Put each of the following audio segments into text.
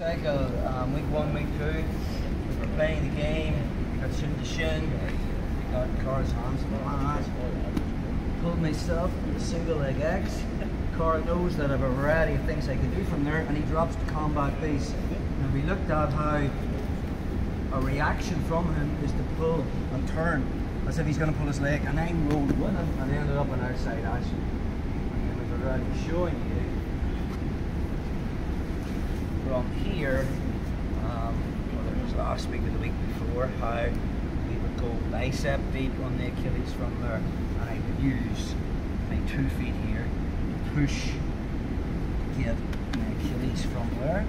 Cycle, week 1, week 2, we were playing the game, got shin to shin, got Carl's hands in my hands, pulled myself with a single leg X. Carl knows that I have a variety of things I can do from there, and he drops the combat base. And we looked at how a reaction from him is to pull and turn as if he's going to pull his leg, and I rolled with him and ended up an outside action. And we've already showing you from here, whether it was last week or the week before, how we would go bicep deep on the Achilles from there, and I would use my 2 feet here to push, get my Achilles from there.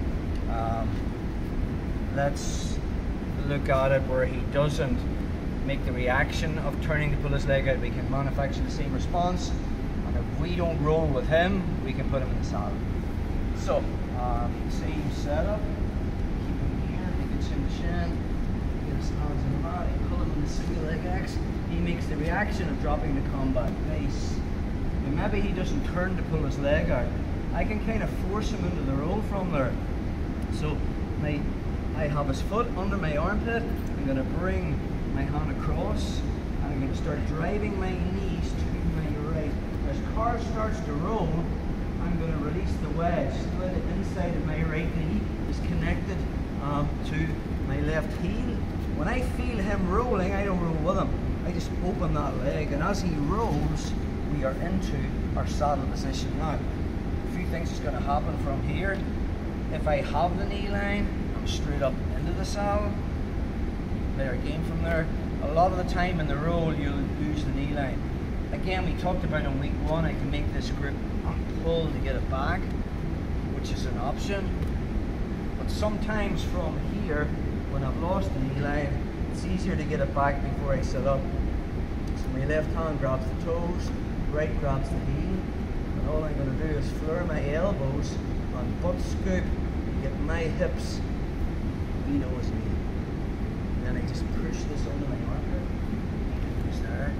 Let's look at it where he doesn't make the reaction of turning to pull his leg out. We can manufacture the same response, and if we don't roll with him, we can put him in the saddle. So, same setup, keep him here, make it shin to shin, get his hands in the mat, pull him in the single leg X. He makes the reaction of dropping the combat base. And maybe he doesn't turn to pull his leg out. I can kind of force him into the roll from there. So, I have his foot under my armpit, I'm going to bring my hand across, and I'm going to start driving my knees to my right. As Carl starts to roll, I'm going to release the wedge so that the inside of my right knee is connected to my left heel. When I feel him rolling, I don't roll with him. I just open that leg, and as he rolls, we are into our saddle position. Now, a few things is going to happen from here. If I have the knee line, I'm straight up into the saddle. There again from there. A lot of the time in the roll, you'll use the knee line. Again, we talked about in week 1, I can make this grip and pull to get it back, which is an option. But sometimes from here, when I've lost the knee line, it's easier to get it back before I sit up. So my left hand grabs the toes, right grabs the heel, and all I'm going to do is floor my elbows and butt scoop, get my hips below his knee. Then I just push this under my armpit. Push there,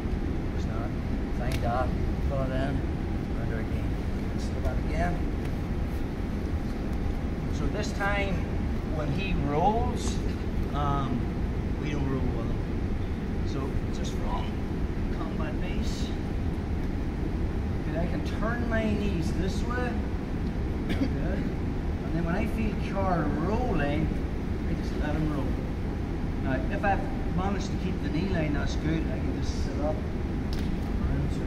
push that, find that, pull it in, under again. Slow that again. So this time, when he rolls, we don't roll with him. So just from combat base, and I can turn my knees this way. Good. And then when I feel Carl rolling, I just let him roll. Now, if I've managed to keep the knee line, that's good. I can just sit up into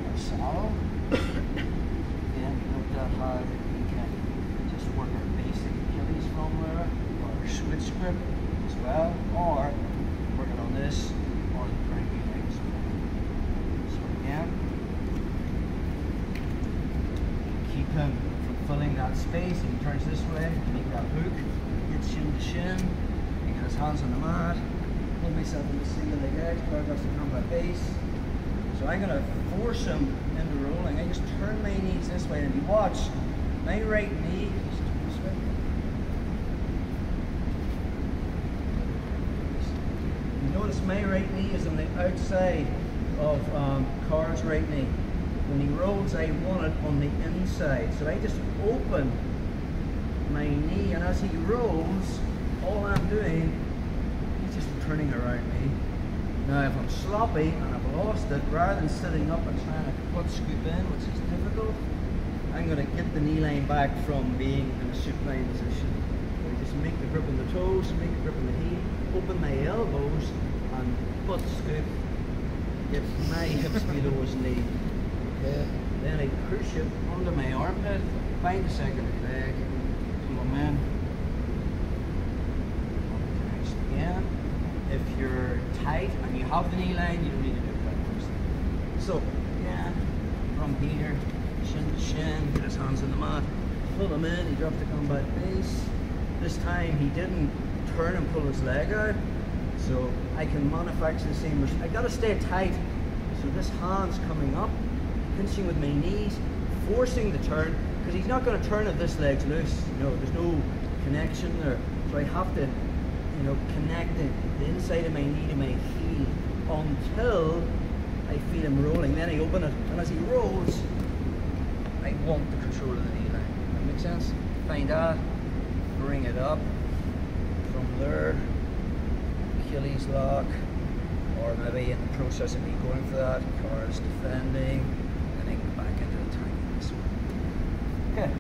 our saddle. Then we looked at how we can just work our basic Achilles from there, or our switch grip as well, or working on this, or the cranky legs. So again, keep him from filling that space. If he turns this way, make that hook. Shin to shin, I get his hands on the mat, pull myself into single leg X, paragraphs to combat base. So I'm going to force him into rolling. I just turn my knees this way, and if you watch, my right knee, this way. You notice my right knee is on the outside of Carl's right knee. When he rolls, I want it on the inside. So I just open my knee, and as he rolls, all I'm doing is just turning around me. Now if I'm sloppy and I've lost it, rather than sitting up and trying to butt scoop in, which is difficult, I'm going to get the knee line back from being in a supine position. I just make the grip on the toes, make the grip on the heel, open my elbows and butt scoop, get my hips below his knee. Okay. Then I push it under my armpit, find the secondary leg, in. Again, if you're tight and you have the knee line, you don't need to do it like this. So again, from here, shin to shin, get his hands on the mat, pull him in, he drops the combat base. This time he didn't turn and pull his leg out, so I can manufacture the same. I gotta stay tight, so this hand's coming up, pinching with my knees, forcing the turn, because he's not going to turn if this leg's loose. You know, there's no connection there. So I have to, you know, connect the inside of my knee to my heel until I feel him rolling. Then I open it, and as he rolls, I want the control of the knee line. sense? Find that, bring it up from there, Achilles lock, or maybe in the process of me going for that, car is defending.